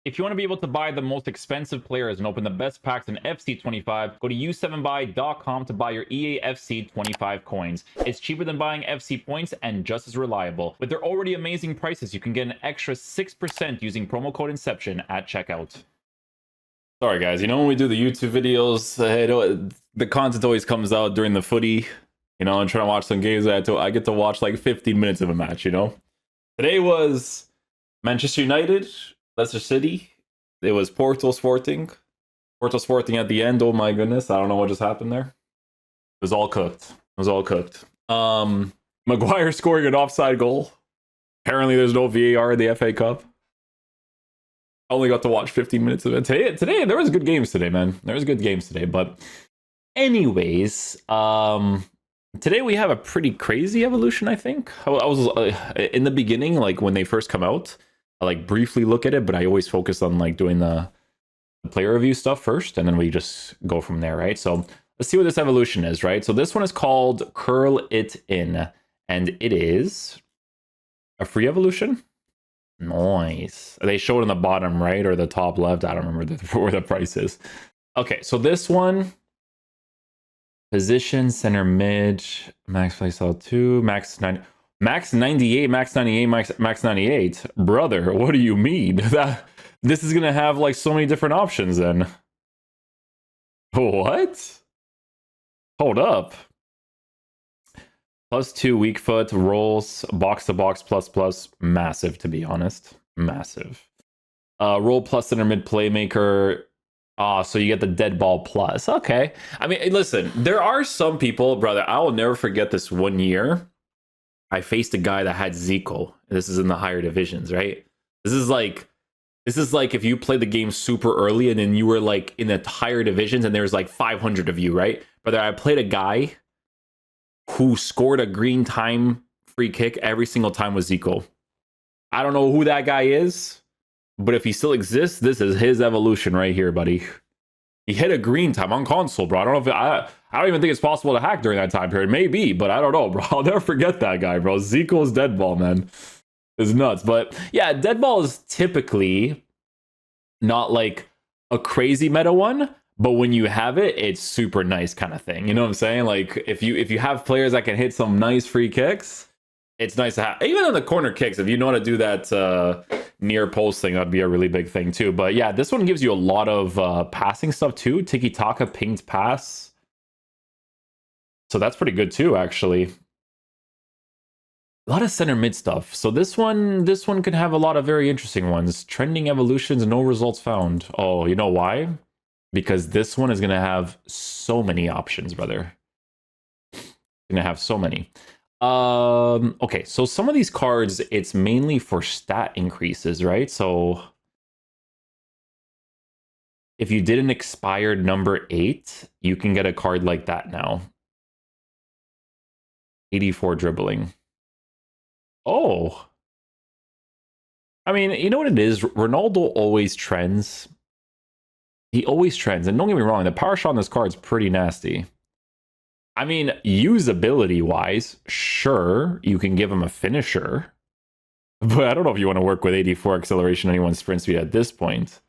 If you want to be able to buy the most expensive players and open the best packs in FC25, go to u7buy.com to buy your EA FC25 coins. It's cheaper than buying FC points and just as reliable. With their already amazing prices, you can get an extra 6% using promo code Inception at checkout. Sorry guys, you know when we do the YouTube videos, the content always comes out during the footy. You know, I'm trying to watch some games. I get to watch like 15 minutes of a match, you know? Today was Manchester United, Leicester City. It was Porto Sporting. Porto Sporting at the end. Oh my goodness. I don't know what just happened there. It was all cooked. It was all cooked. Maguire scoring an offside goal. Apparently there's no VAR in the FA Cup. I only got to watch 15 minutes of it. Today there was good games today, man. There was good games today. But anyways, today we have a pretty crazy evolution, I think. I was in the beginning, like when they first come out, I like briefly look at it, but I always focus on like doing the player review stuff first, and then we just go from there, right? So let's see what this evolution is, right? So this one is called Curl It In, and it is a free evolution. Nice. They show it on the bottom right or the top left. I don't remember where the price is. Okay, so this one, position, center mid, max playstyle 2, max 9, max 98, max 98, max 98. Brother, what do you mean? That this is gonna have like so many different options then. What? Hold up. +2 weak foot, rolls, box to box, plus, massive to be honest. Massive. Roll plus center mid playmaker. So you get the dead ball plus. Okay. I mean, listen, there are some people, brother, I will never forget this one year. I faced a guy that had Zico. This is in the higher divisions, right? This is like if you played the game super early and then you were like in the higher divisions and there's like 500 of you, right? Brother, I played a guy who scored a green time free kick every single time with Zico. I don't know who that guy is, but if he still exists, this is his evolution right here, buddy. He hit a green time on console, bro. I don't know if I don't even think it's possible to hack during that time period. Maybe, but I don't know, bro. I'll never forget that guy, bro. Zico's dead ball, man. It's nuts. But yeah, dead ball is typically not like a crazy meta one, but when you have it, it's super nice kind of thing. You know what I'm saying? Like if you have players that can hit some nice free kicks, it's nice to have. Even on the corner kicks, if you know how to do that near post thing, that'd be a really big thing too. But yeah, this one gives you a lot of passing stuff too. Tiki-taka, pinged pass. So that's pretty good too, actually. A lot of center mid stuff. So this one could have a lot of very interesting ones. Trending evolutions, no results found. Oh, you know why? Because this one is going to have so many options, brother. Going to have so many. Okay, so some of these cards, it's mainly for stat increases, right? So if you did an expired number 8, you can get a card like that now. 84 dribbling. Oh. I mean, you know what it is? Ronaldo always trends. He always trends. And don't get me wrong, the power shot on this card is pretty nasty. I mean, usability-wise, sure, you can give him a finisher. But I don't know if you want to work with 84 acceleration, anyone sprint speed at this point.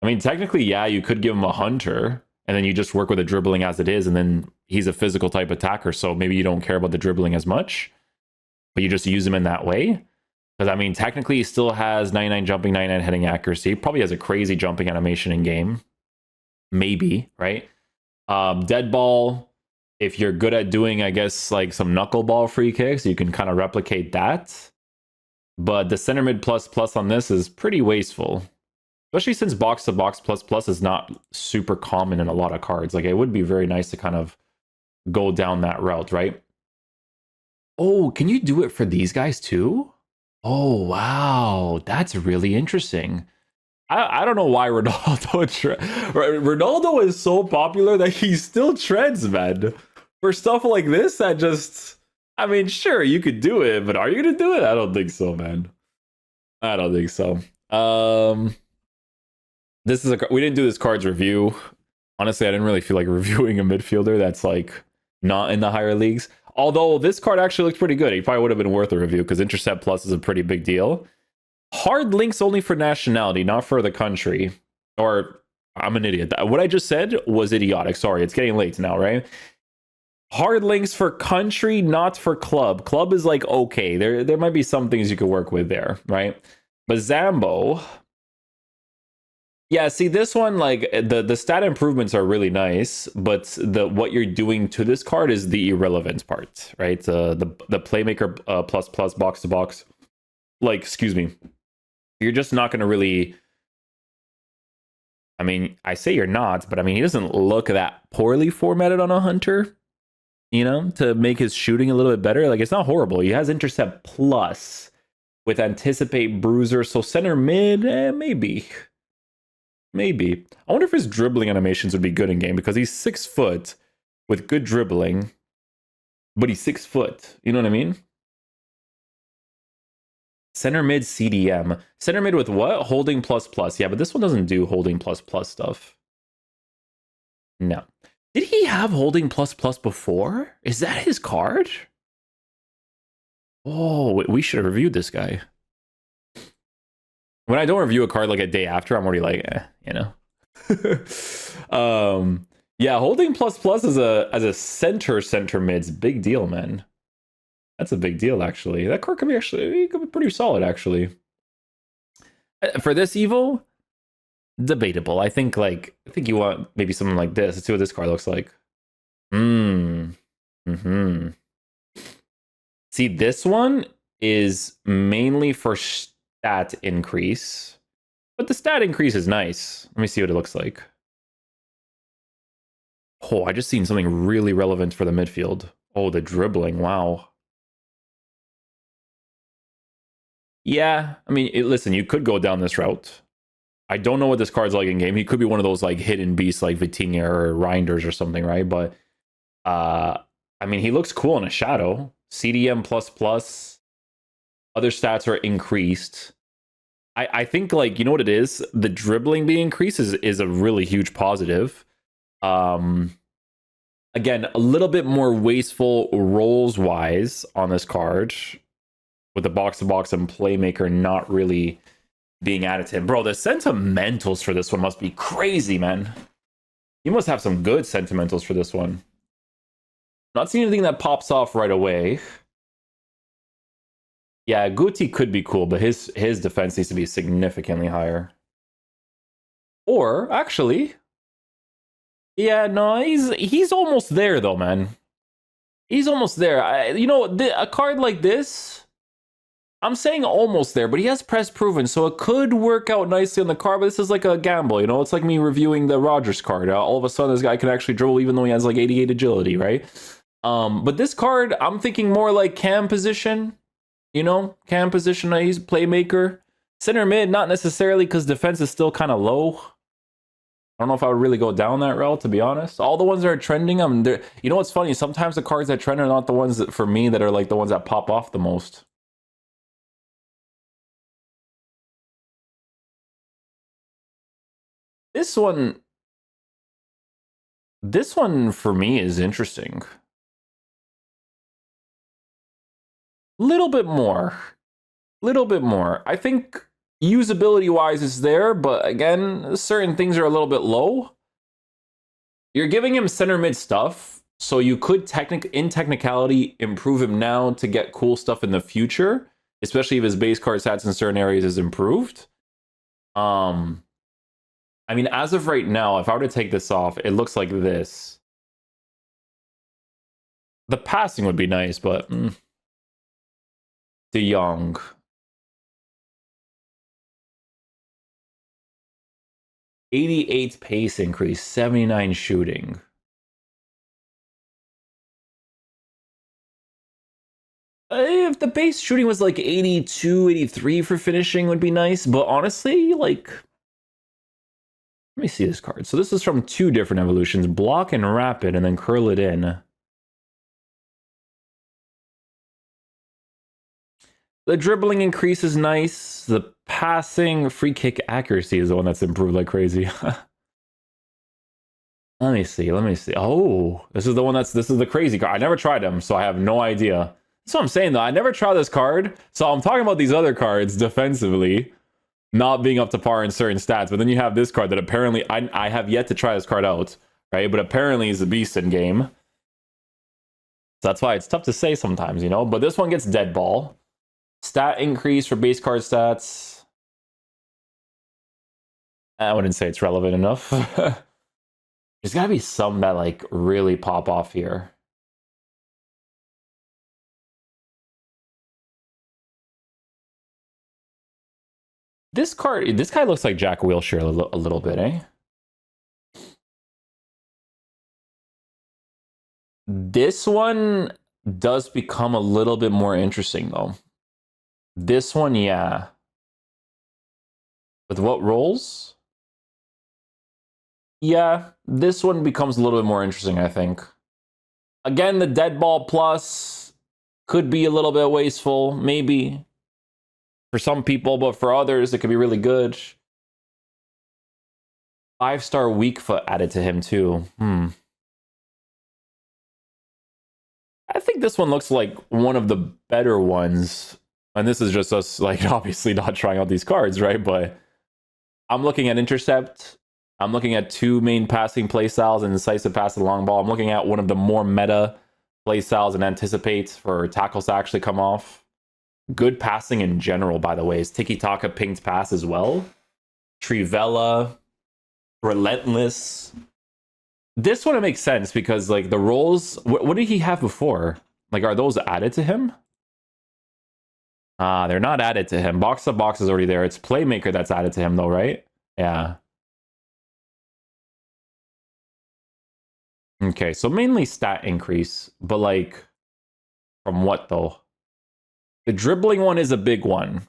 I mean, technically, yeah, you could give him a hunter, and then you just work with the dribbling as it is, and then he's a physical type attacker, so maybe you don't care about the dribbling as much, but you just use him in that way. Because, I mean, technically, he still has 99 jumping, 99 heading accuracy. Probably has a crazy jumping animation in game. Maybe, right? Dead ball. If you're good at doing, I guess, like some knuckleball free kicks, you can kind of replicate that. But the center mid plus on this is pretty wasteful. Especially since box to box plus is not super common in a lot of cards. Like, it would be very nice to kind of go down that route, right? Oh, can you do it for these guys too? Oh, wow. That's really interesting. I don't know why Ronaldo is so popular that he still trends, man. For stuff like this, that just... I mean, sure, you could do it, but are you going to do it? I don't think so, man. I don't think so. This is we didn't do this card's review. Honestly, I didn't really feel like reviewing a midfielder that's like not in the higher leagues. Although this card actually looks pretty good. He probably would have been worth a review because Intercept Plus is a pretty big deal. Hard links only for nationality, not for the country. Or I'm an idiot. What I just said was idiotic. Sorry, it's getting late now, right? Hard links for country, not for club. Club is like okay. There might be some things you could work with there, right? But Zambo, yeah. See this one, like the stat improvements are really nice, but what you're doing to this card is the irrelevant part, right? The playmaker plus plus box to box. Like, excuse me, you're just not going to really. I mean, I say you're not, but I mean he doesn't look that poorly formatted on a hunter. You know, to make his shooting a little bit better. Like, it's not horrible. He has intercept plus with anticipate bruiser. So center mid, maybe. Maybe. I wonder if his dribbling animations would be good in game because he's 6 foot with good dribbling, but he's 6 foot. You know what I mean? Center mid CDM. Center mid with what? Holding plus plus. Yeah, but this one doesn't do holding plus plus stuff. No. Did he have holding plus plus before? Is that his card? Oh, we should have reviewed this guy. When I don't review a card like a day after, I'm already like, you know. Yeah, holding plus plus as a center mid's big deal, man. That's a big deal, actually. That card could be pretty solid, actually. For this Evo, debatable. I think you want maybe something like this. Let's see what this card looks like. See, this one is mainly for stat increase, but the stat increase is nice. Let me see what it looks like. Oh, I just seen something really relevant for the midfield. Oh, the dribbling. Wow. Yeah, I mean, listen, you could go down this route. I don't know what this card's like in game. He could be one of those like hidden beasts like Vitinha or Reinders or something, right? But I mean, he looks cool in a shadow. CDM plus plus. Other stats are increased. I think like, you know what it is? The dribbling being increased is a really huge positive. Again, a little bit more wasteful rolls wise on this card, with the box to box and playmaker not really being added to him. Bro, the sentimentals for this one must be crazy, man. You must have some good sentimentals for this one. Not seeing anything that pops off right away. Yeah, Guti could be cool, but his defense needs to be significantly higher. Or, actually... Yeah, no, he's almost there, though, man. He's almost there. You know, a card like this... I'm saying almost there, but he has press proven, so it could work out nicely on the card, but this is like a gamble, you know? It's like me reviewing the Rogers card. All of a sudden, this guy can actually dribble even though he has like 88 agility, right? But this card, I'm thinking more like cam position, you know? Cam position, he's a playmaker. Center mid, not necessarily, because defense is still kind of low. I don't know if I would really go down that route, to be honest. All the ones that are trending, you know what's funny? Sometimes the cards that trend are not the ones that, for me, that are like the ones that pop off the most. This one for me is interesting. Little bit more. I think usability wise is there, but again, certain things are a little bit low. You're giving him center mid stuff, so you could in technicality improve him now to get cool stuff in the future, especially if his base card stats in certain areas is improved. I mean, as of right now, if I were to take this off, it looks like this. The passing would be nice, but... De Jong. '88 pace increase, 79 shooting. If the base shooting was like 82, 83 for finishing would be nice, but honestly, like... Let me see this card. So this is from 2 different evolutions. Block and rapid, and then curl it in. The dribbling increase is nice. The passing free kick accuracy is the one that's improved like crazy. Let me see. Oh, this is the one this is the crazy card. I never tried them, so I have no idea. That's what I'm saying, though. I never tried this card. So I'm talking about these other cards defensively not being up to par in certain stats. But then you have this card that apparently I have yet to try this card out, right? But apparently is a beast in game. So that's why it's tough to say sometimes, you know? But this one gets dead ball. Stat increase for base card stats. I wouldn't say it's relevant enough. There's got to be some that like really pop off here. This guy looks like Jack Wilshere a little bit, eh? This one does become a little bit more interesting, though. This one, yeah. With what rolls? Yeah, this one becomes a little bit more interesting, I think. Again, the dead ball plus could be a little bit wasteful, maybe. For some people, but for others, it could be really good. 5-star weak foot added to him, too. I think this one looks like one of the better ones. And this is just us, like, obviously not trying out these cards, right? But I'm looking at intercept. I'm looking at 2 main passing playstyles and decisive pass and long ball. I'm looking at one of the more meta playstyles and anticipate for tackles to actually come off. Good passing in general, by the way, is Tiki-Taka pinged pass as well. Trivella, Relentless. This one, it makes sense because, like, the rolls... What did he have before? Like, are those added to him? They're not added to him. Box to box is already there. It's Playmaker that's added to him, though, right? Yeah. Okay, so mainly stat increase, but, like, from what, though? The dribbling one is a big one.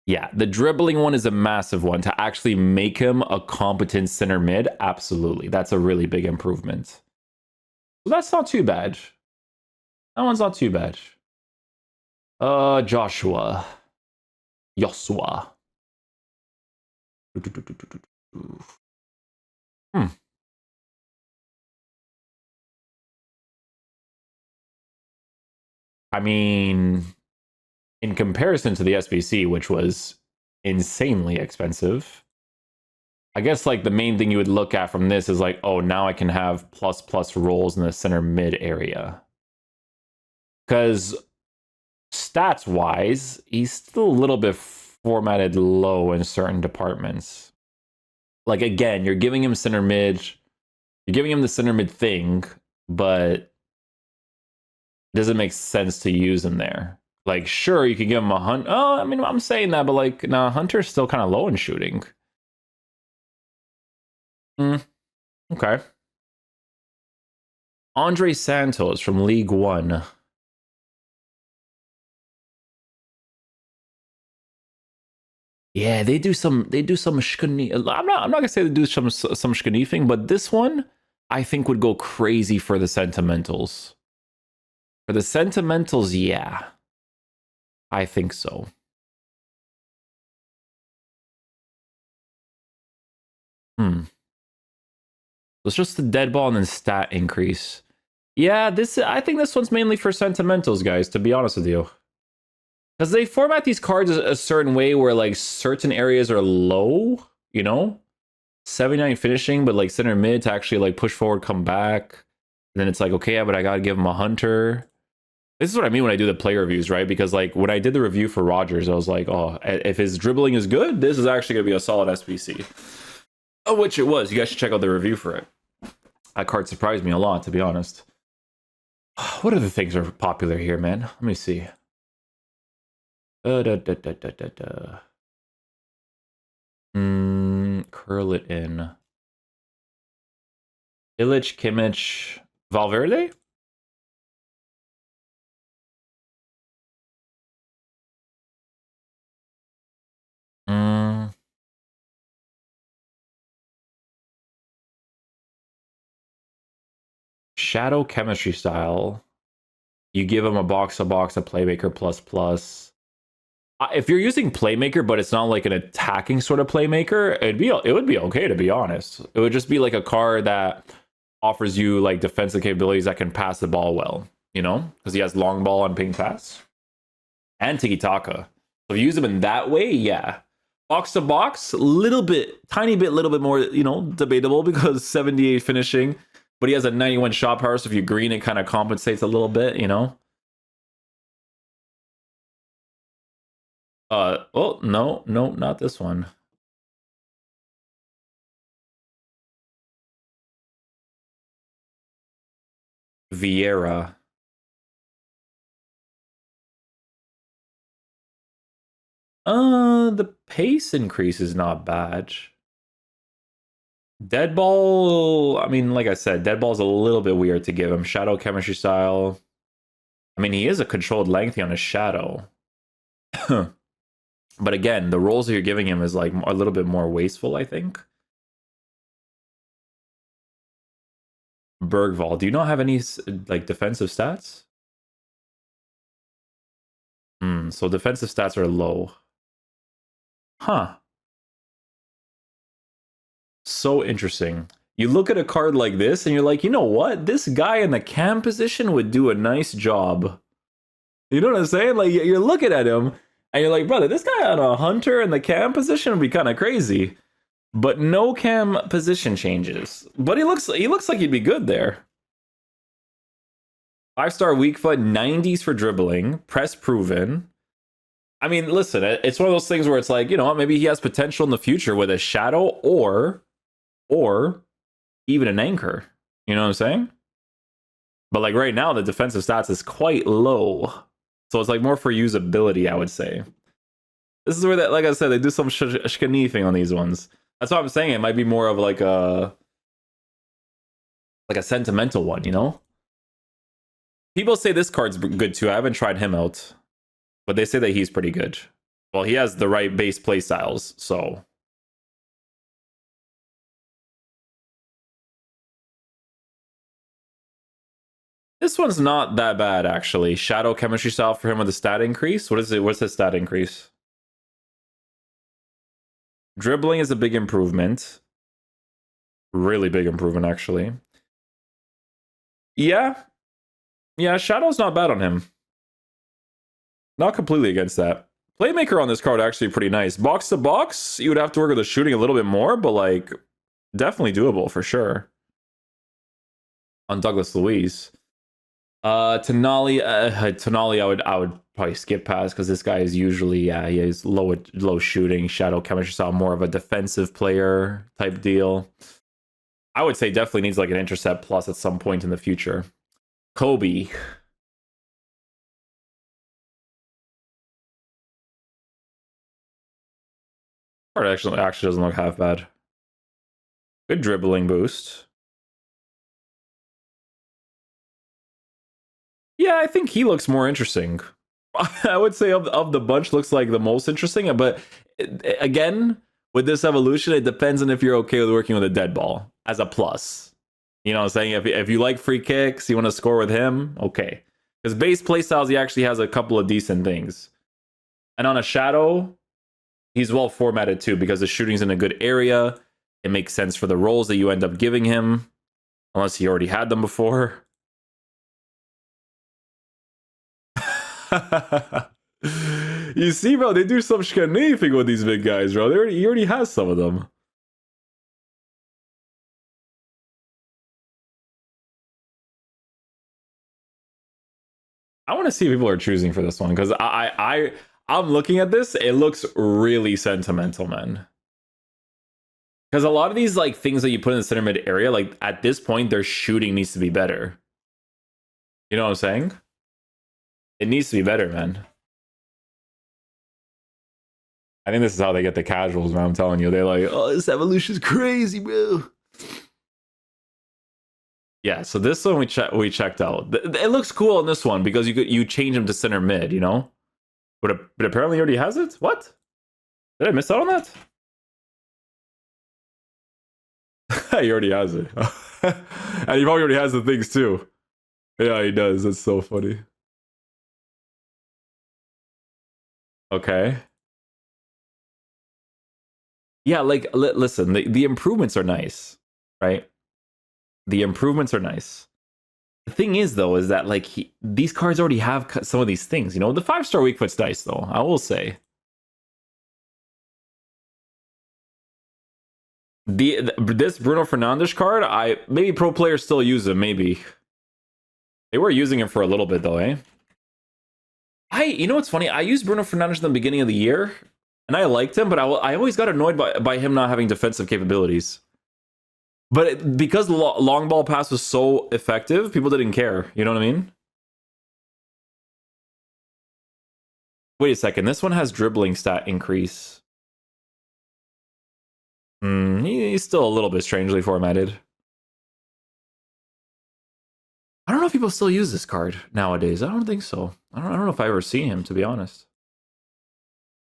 Yeah, the dribbling one is a massive one. To actually make him a competent center mid, absolutely. That's a really big improvement. So that's not too bad. That one's not too bad. Joshua. I mean, in comparison to the SBC, which was insanely expensive, I guess like the main thing you would look at from this is like, oh, now I can have plus rolls in the center mid area. Because stats wise, he's still a little bit formatted low in certain departments. Like, again, you're giving him center mid, you're giving him the center mid thing, but it doesn't make sense to use him there. Like, sure, you could give him a hunt. Oh, I mean, I'm saying that, but like, nah, Hunter's still kind of low in shooting. Okay. Andre Santos from League One. Yeah, they do some shkani. I'm not gonna say they do some shkani but this one I think would go crazy for the sentimentals. For the sentimentals, yeah. I think so. It's just the dead ball and then stat increase. Yeah, I think this one's mainly for sentimentals, guys, to be honest with you. Because they format these cards a certain way where like certain areas are low, you know? 79 finishing, but like center mid to actually like push forward, come back. And then it's like, okay, yeah, but I gotta give him a hunter. This is what I mean when I do the play reviews, right? Because like when I did the review for Rogers, I was like, oh, if his dribbling is good, this is actually gonna be a solid SBC. Oh, which it was. You guys should check out the review for it. That card surprised me a lot, to be honest. What other things are popular here, man? Let me see. Curl it in. Illich, Kimmich, Valverde? Shadow chemistry style. You give him a box, a Playmaker plus. If you're using Playmaker, but it's not like an attacking sort of Playmaker, it would be okay, to be honest. It would just be like a card that offers you like defensive capabilities that can pass the ball well. you know, because he has long ball on ping pass and tiki taka. So if you use him in that way, yeah. Box to box, little bit, tiny bit, little bit more, you know, debatable because 78 finishing, but he has a 91 shot power. So if you green, it kind of compensates a little bit, you know. Oh no, not this one. Vieira. The pace increase is not bad. Dead ball, I mean, like I said, dead ball is a little bit weird to give him. Shadow chemistry style. I mean, he is a controlled lengthy on his shadow. But again, the roles that you're giving him is like a little bit more wasteful, I think. Bergvall, do you not have any like defensive stats? So defensive stats are low. Huh. So interesting. You look at a card like this and you're like, you know what? This guy in the cam position would do a nice job. You know what I'm saying? Like you're looking at him and you're like, brother, this guy on a hunter in the cam position would be kind of crazy. But no cam position changes. But he looks like he'd be good there. 5-star weak foot, 90s for dribbling, press proven. I mean, listen, it's one of those things where it's like, you know, maybe he has potential in the future with a shadow or even an anchor. You know what I'm saying? But like right now, the defensive stats is quite low. So it's like more for usability, I would say. This is where that, like I said, they do some thing on these ones. That's what I'm saying. It might be more of like a sentimental one, you know? People say this card's good too. I haven't tried him out, but they say that he's pretty good. Well, he has the right base play styles, so. This one's not that bad, actually. Shadow chemistry style for him with a stat increase. What is it? What's his stat increase? Dribbling is a big improvement. Really big improvement, actually. Yeah. Yeah, Shadow's not bad on him. Not completely against that. Playmaker on this card actually pretty nice. Box to box, you would have to work with the shooting a little bit more, but like definitely doable for sure. On Douglas Luiz. Tonali, I would probably skip past because this guy is usually he has low shooting, shadow chemistry style, more of a defensive player type deal. I would say definitely needs like an intercept plus at some point in the future. Kobe. Card actually doesn't look half bad. Good dribbling boost. Yeah, I think he looks more interesting. I would say of the bunch looks like the most interesting, but again, with this evolution, it depends on if you're okay with working with a dead ball as a plus. You know what I'm saying? If you like free kicks, you want to score with him, okay. Because base playstyles, he actually has a couple of decent things. And on a shadow, he's well formatted too, because the shooting's in a good area. It makes sense for the roles that you end up giving him, unless he already had them before. You see, bro, they do some thing with these big guys, bro. He already has some of them. I want to see if people are choosing for this one because I'm looking at this. It looks really sentimental, man. Because a lot of these like things that you put in the center mid area, like at this point, their shooting needs to be better. You know what I'm saying? It needs to be better, man. I think this is how they get the casuals, man. I'm telling you, they're like, "Oh, this evolution is crazy, bro." Yeah, so this one we checked out. It looks cool on this one because you change him to center mid, you know. But apparently he already has it. What? Did I miss out on that? He already has it, and he probably already has the things too. Yeah, he does. That's so funny. Okay. Yeah, like listen, the improvements are nice, right? The improvements are nice. The thing is, though, is that like these cards already have some of these things. You know, the 5-star weak foot's nice, though. I will say. This Bruno Fernandes card, maybe pro players still use him. Maybe they were using him for a little bit, though, eh? You know what's funny? I used Bruno Fernandes in the beginning of the year, and I liked him, but I always got annoyed by him not having defensive capabilities. But because the long ball pass was so effective, people didn't care. You know what I mean? Wait a second. This one has dribbling stat increase. He's still a little bit strangely formatted. I don't know if people still use this card nowadays. I don't think so. I don't know if I ever seen him, to be honest.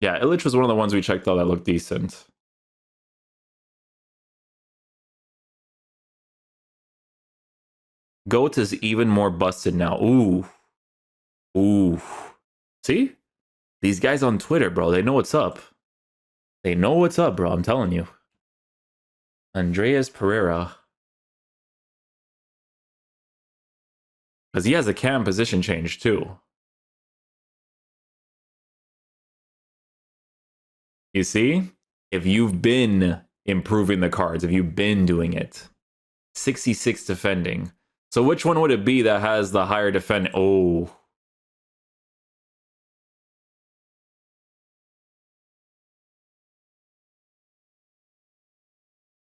Yeah, Illich was one of the ones we checked out that looked decent. Goat is even more busted now. Ooh. See? These guys on Twitter, bro, they know what's up. They know what's up, bro. I'm telling you. Andreas Pereira. Because he has a cam position change, too. You see? If you've been improving the cards, if you've been doing it. 66 defending. So which one would it be that has the higher defend? Oh.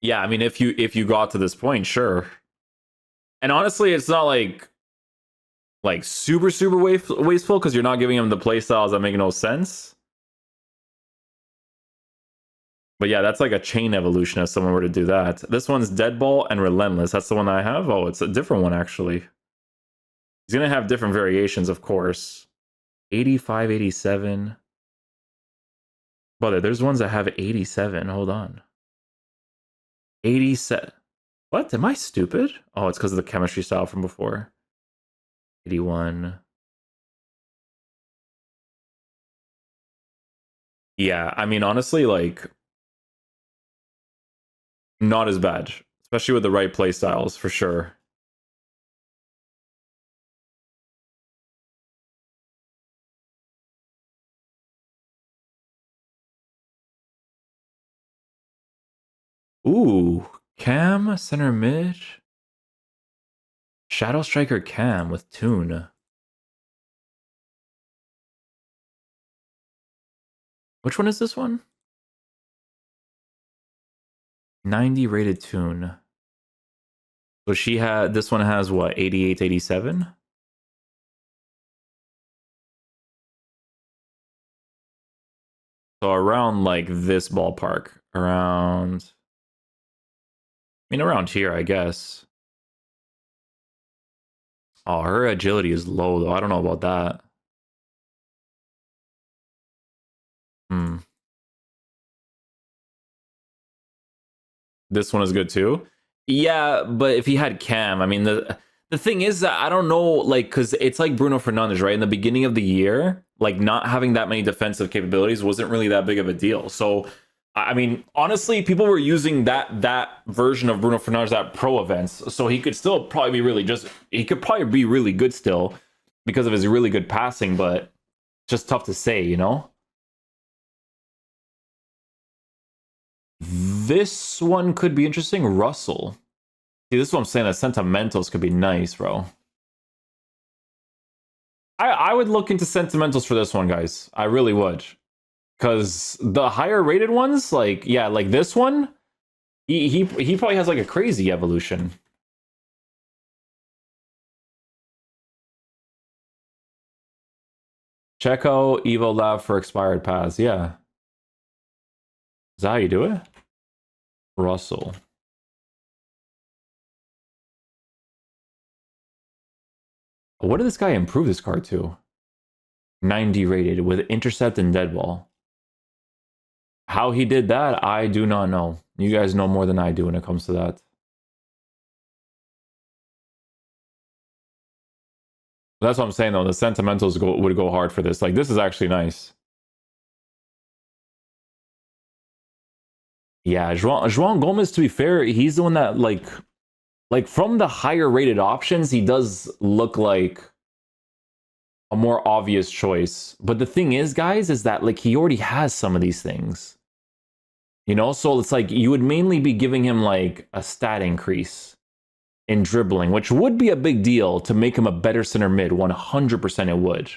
Yeah, I mean, if you got to this point, sure. And honestly, it's not like super wasteful because you're not giving him the playstyles that make no sense. But yeah, that's like a chain evolution if someone were to do that. This one's Deadball and Relentless. That's the one I have. Oh, it's a different one actually. He's gonna have different variations, of course. 85, 87. Brother, there's ones that have 87. Hold on. 87. What? Am I stupid? Oh, it's because of the chemistry style from before. 81. Yeah, I mean, honestly, like, not as bad. Especially with the right play styles, for sure. Ooh, Cam, center mid. Shadow Striker Cam with Toon. Which one is this one? 90 rated Toon. So this one has what, 88, 87? So around like this ballpark. Around here, I guess. Oh, her agility is low, though. I don't know about that. This one is good, too? Yeah, but if he had Cam, I mean, the thing is that I don't know, like, because it's like Bruno Fernandes, right? In the beginning of the year, like, not having that many defensive capabilities wasn't really that big of a deal. So, I mean, honestly, people were using that version of Bruno Fernandes at pro events, so he could still probably be really good still because of his really good passing, but just tough to say, you know? This one could be interesting. Russell. See, this is what I'm saying. That Sentimentals could be nice, bro. I would look into Sentimentals for this one, guys. I really would. Because the higher rated ones, like, yeah, like this one, he probably has like a crazy evolution. Checo, Evo Lab for expired paths. Yeah. Is that how you do it? Russell. What did this guy improve this card to? 90 rated with intercept and dead ball. How he did that, I do not know. You guys know more than I do when it comes to that. That's what I'm saying, though. The Sentimentals would go hard for this. Like, this is actually nice. Yeah, João Gomez, to be fair, he's the one that, like, Like from the higher rated options, he does look like a more obvious choice. But the thing is, guys, is that like he already has some of these things. You know, so it's like you would mainly be giving him like a stat increase in dribbling, which would be a big deal to make him a better center mid. 100% it would.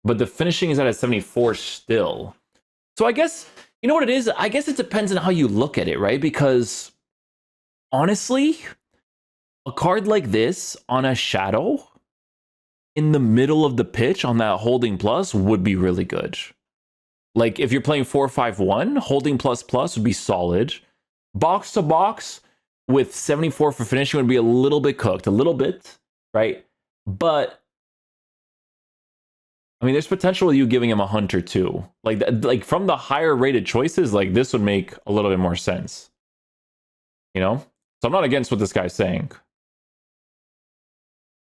But the finishing is at a 74 still. So I guess, you know what it is? I guess it depends on how you look at it, right? Because honestly, a card like this on a shadow in the middle of the pitch on that holding plus would be really good. Like if you're playing 4-5-1, holding plus plus would be solid. Box to box with 74 for finishing would be a little bit cooked, a little bit, right? But I mean, there's potential with you giving him a hunter too. Like from the higher rated choices, like this would make a little bit more sense. You know? So I'm not against what this guy's saying.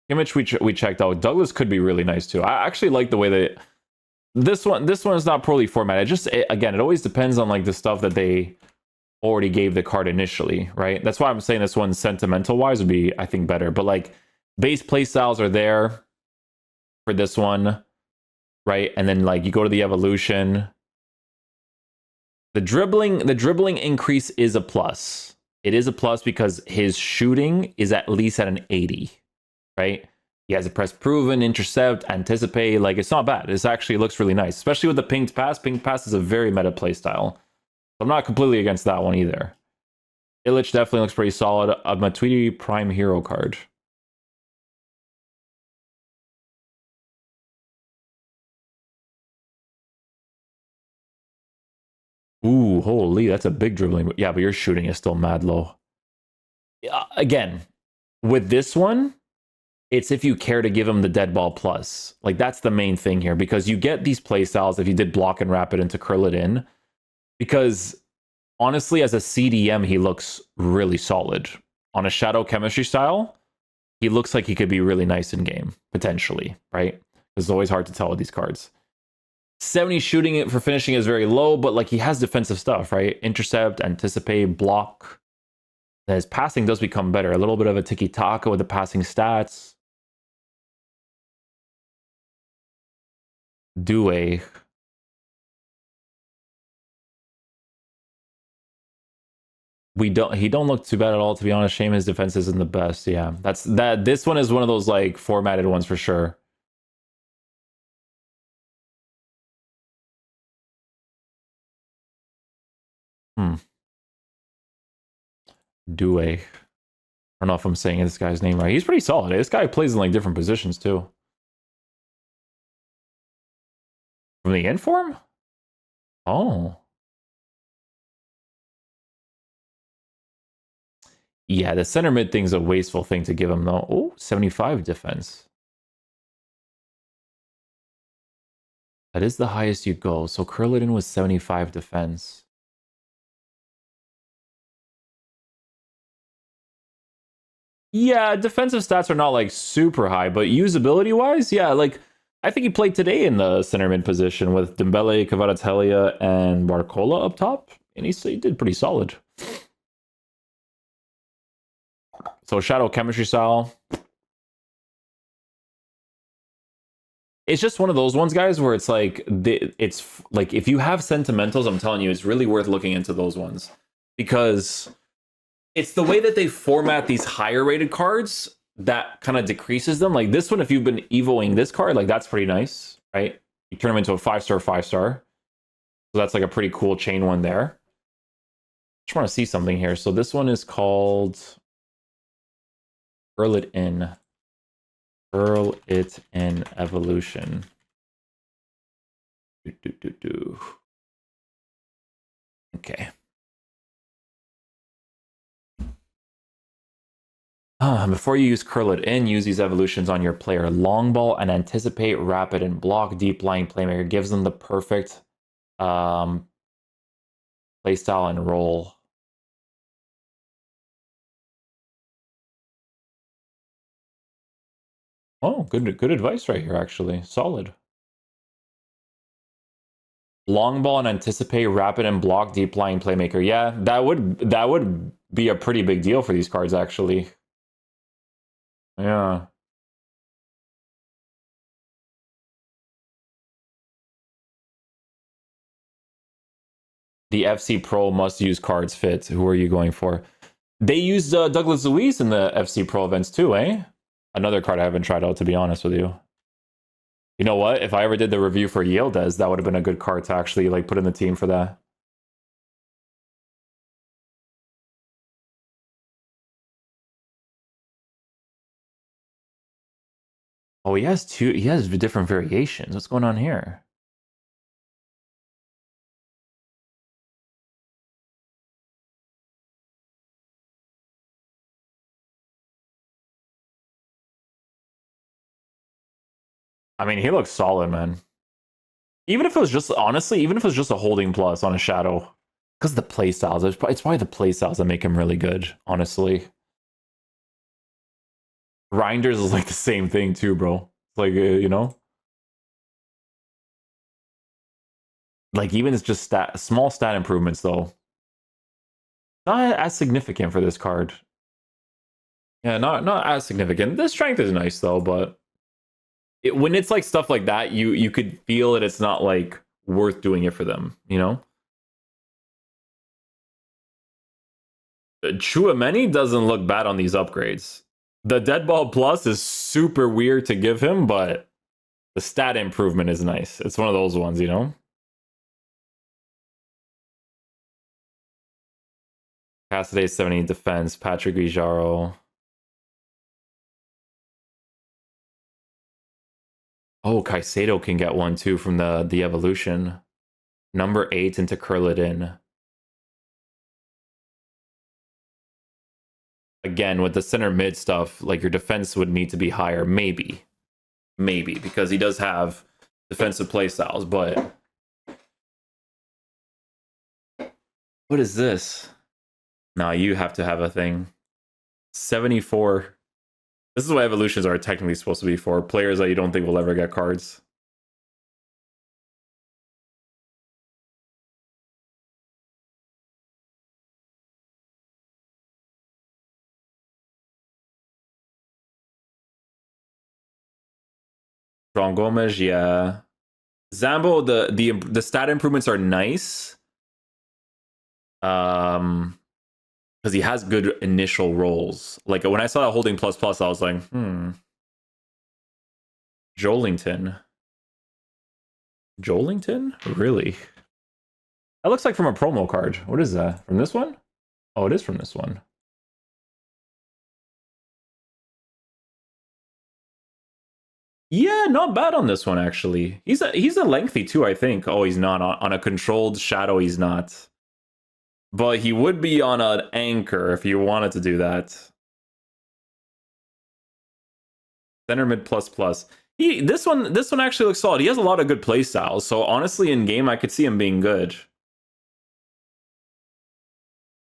Image we checked out. Douglas could be really nice too. I actually like the way that this one is not poorly formatted. Again, it always depends on like the stuff that they already gave the card initially, right? That's why I'm saying this one sentimental wise would be, I think, better. But like base play styles are there for this one, right? And then like you go to the evolution. The dribbling increase is a plus. It is a plus because his shooting is at least at an 80, right? He has a press proven, intercept, anticipate. Like it's not bad. This actually looks really nice, especially with the pinged pass. Pinged pass is a very meta play style. I'm not completely against that one either. Illich definitely looks pretty solid. A Matuidi Prime Hero card. Ooh, holy, that's a big dribbling. Yeah, but your shooting is still mad low. Yeah, again, with this one, it's if you care to give him the dead ball plus. Like that's the main thing here because you get these play styles if you did block and wrap it and to curl it in. Because honestly, as a CDM, he looks really solid. On a shadow chemistry style, he looks like he could be really nice in game, potentially, right? It's always hard to tell with these cards. 70 shooting it for finishing is very low, but like he has defensive stuff, right? Intercept, anticipate, block. And his passing does become better. A little bit of a tiki-taka with the passing stats. Due. He don't look too bad at all, to be honest. Shame his defense isn't the best. Yeah, this one is one of those like formatted ones for sure. Due. I don't know if I'm saying this guy's name right. He's pretty solid. This guy plays in like different positions too. From the inform? Oh. Yeah, the center mid thing's a wasteful thing to give him though. Oh, 75 defense. That is the highest you go. So Curlidon was 75 defense. Yeah, defensive stats are not like super high, but usability wise, yeah, like I think he played today in the center mid position with Dembele, Kvaratskhelia, and Barcola up top, and he did pretty solid. So shadow chemistry style. It's just one of those ones, guys, where it's like it's like if you have sentimentals, I'm telling you, it's really worth looking into those ones because it's the way that they format these higher rated cards that kind of decreases them. Like this one, if you've been evoing this card, like that's pretty nice, right? You turn them into a 5-star, 5-star. So that's like a pretty cool chain one there. Just want to see something here. So this one is called Curl It In. Curl It In Evolution. Okay. Before you use Curl It In, use these evolutions on your player. Long ball and anticipate, rapid, and block. Deep lying playmaker gives them the perfect playstyle and role. Oh, good advice right here, actually. Solid. Long ball and anticipate, rapid, and block. Deep lying playmaker. Yeah, that would be a pretty big deal for these cards, actually. Yeah. The FC Pro must use cards fit. Who are you going for? They used Douglas Luiz in the FC Pro events too, eh? Another card I haven't tried out, to be honest with you. You know what? If I ever did the review for Yildiz, that would have been a good card to actually like put in the team for that. Oh, he has two. He has different variations. What's going on here? I mean, he looks solid, man. Even if it was just honestly, even if it was just a holding plus on a shadow, because the play styles, it's probably the play styles that make him really good. Honestly, Reinders is like the same thing too, bro. It's like you know, like even it's just small stat improvements though. Not as significant for this card. Yeah, not as significant. The strength is nice though, but when it's like stuff like that, you could feel that it's not like worth doing it for them. You know, Chouameni doesn't look bad on these upgrades. The Dead Ball Plus is super weird to give him, but the stat improvement is nice. It's one of those ones, you know. Cassidy 70 defense, Patrick Guijaro. Oh, Caicedo can get one too from the evolution. Number 8 into curl it in. Again, with the center mid stuff, like your defense would need to be higher, maybe. Maybe, because he does have defensive play styles, but what is this? Nah, you have to have a thing. 74. This is what evolutions are technically supposed to be for. Players that you don't think will ever get cards. Ron Gomes, yeah. Zambo, the stat improvements are nice. Because he has good initial rolls. Like when I saw that holding plus plus, I was like, Jolington. Jolington? Really? That looks like from a promo card. What is that? From this one? Oh, it is from this one. Yeah, not bad on this one actually. He's a lengthy too, I think. Oh, he's not on a controlled shadow. He's not, but he would be on an anchor if you wanted to do that. Center mid plus plus. This one actually looks solid. He has a lot of good play styles. So honestly, in game, I could see him being good.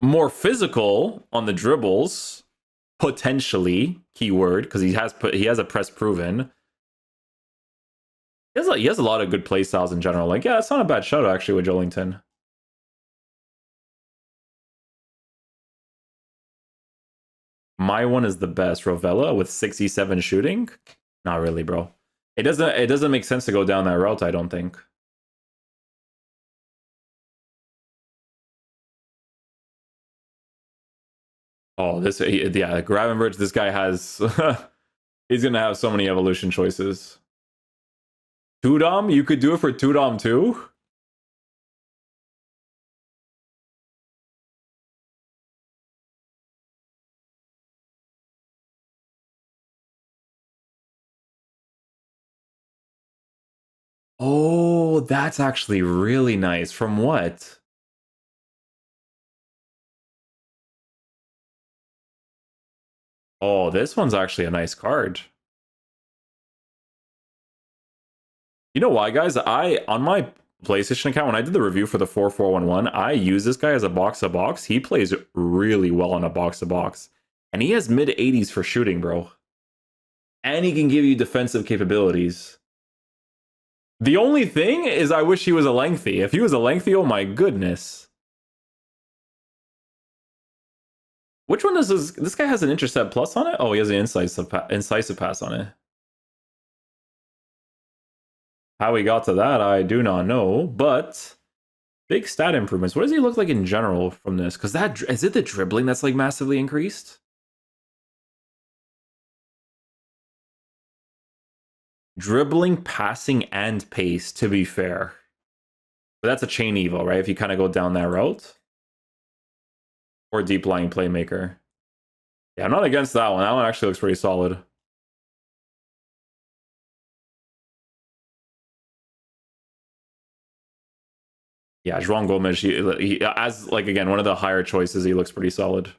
More physical on the dribbles, potentially keyword because he has a press proven. He has a lot of good play styles in general. Like yeah, it's not a bad shadow actually with Jolington. My one is the best. Rovella with 67 shooting. Not really, bro. It doesn't make sense to go down that route, I don't think. Oh, yeah, Gravenberch, this guy has he's gonna have so many evolution choices. Tudom, you could do it for Tudom too? Oh, that's actually really nice. From what? Oh, this one's actually a nice card. You know why, guys? On my PlayStation account, when I did the review for the 4411, I use this guy as a box to box. He plays really well on a box to box. And he has mid 80s for shooting, bro. And he can give you defensive capabilities. The only thing is I wish he was a lengthy. If he was a lengthy, oh my goodness. Which one does this guy has an intercept plus on it? Oh, he has an incisive pass on it. How he got to that, I do not know, but big stat improvements. What does he look like in general from this? Because that is it the dribbling that's like massively increased? Dribbling, passing, and pace, to be fair. But that's a chain evo, right? If you kind of go down that route. Or deep lying playmaker. Yeah, I'm not against that one. That one actually looks pretty solid. Yeah, João Gomes, he, as like again one of the higher choices, he looks pretty solid.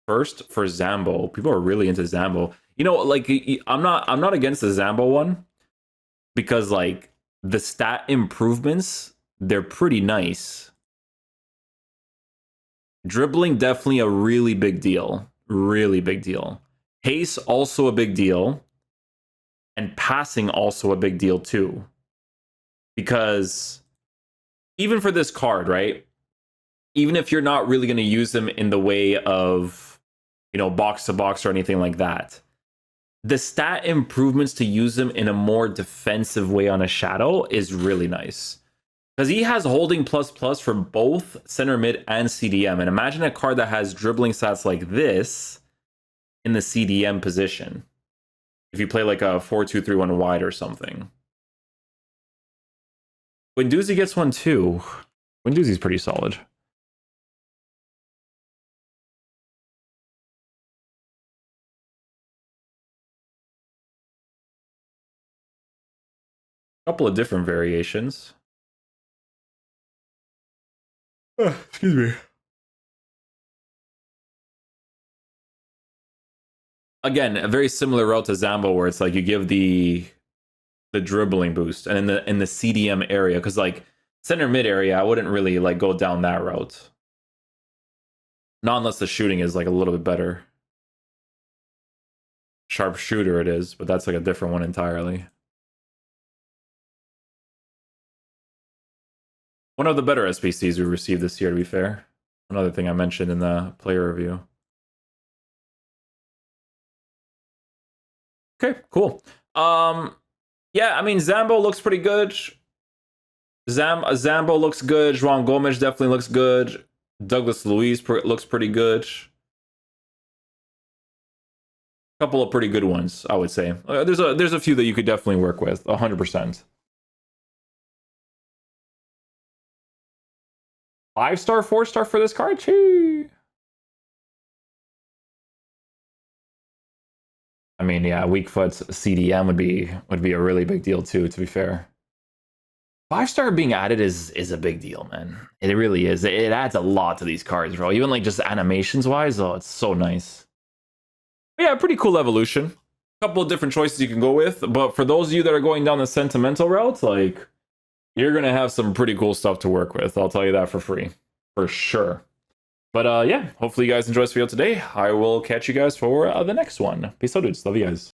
First for Zambo, people are really into Zambo. You know, like I'm not against the Zambo one because like the stat improvements, they're pretty nice. Dribbling definitely a really big deal, really big deal. Pace also a big deal, and passing also a big deal too. Because even for this card, right? Even if you're not really going to use them in the way of, you know, box to box or anything like that, the stat improvements to use them in a more defensive way on a shadow is really nice. Because he has holding plus plus for both center mid and CDM. And imagine a card that has dribbling stats like this in the CDM position. If you play like a 4-2-3-1 wide or something. Guendouzi gets one too. Guendouzi's pretty solid. Couple of different variations. Excuse me. Again, a very similar route to Zambo, where it's like you give the dribbling boost, and in the CDM area, because like center mid area, I wouldn't really like go down that route. Not unless the shooting is like a little bit better. Sharpshooter it is, but that's like a different one entirely. One of the better SPCs we received this year, to be fair. Another thing I mentioned in the player review. Okay, cool. Yeah, I mean, Zambo looks pretty good. Zambo looks good. João Gomes definitely looks good. Douglas Luiz looks pretty good. A couple of pretty good ones, I would say. There's a few that you could definitely work with, 100%. 5-star, 4-star for this card? Chee. I mean, yeah, weak foot's CDM would be a really big deal too, to be fair. 5-star being added is a big deal, man. It really is. It adds a lot to these cards, bro. Even like just animations wise, oh, it's so nice. But yeah, pretty cool evolution. A couple of different choices you can go with, but for those of you that are going down the sentimental route, like you're gonna have some pretty cool stuff to work with. I'll tell you that for free, for sure. But yeah, hopefully you guys enjoyed this video today. I will catch you guys for the next one. Peace out, dudes. Love you guys.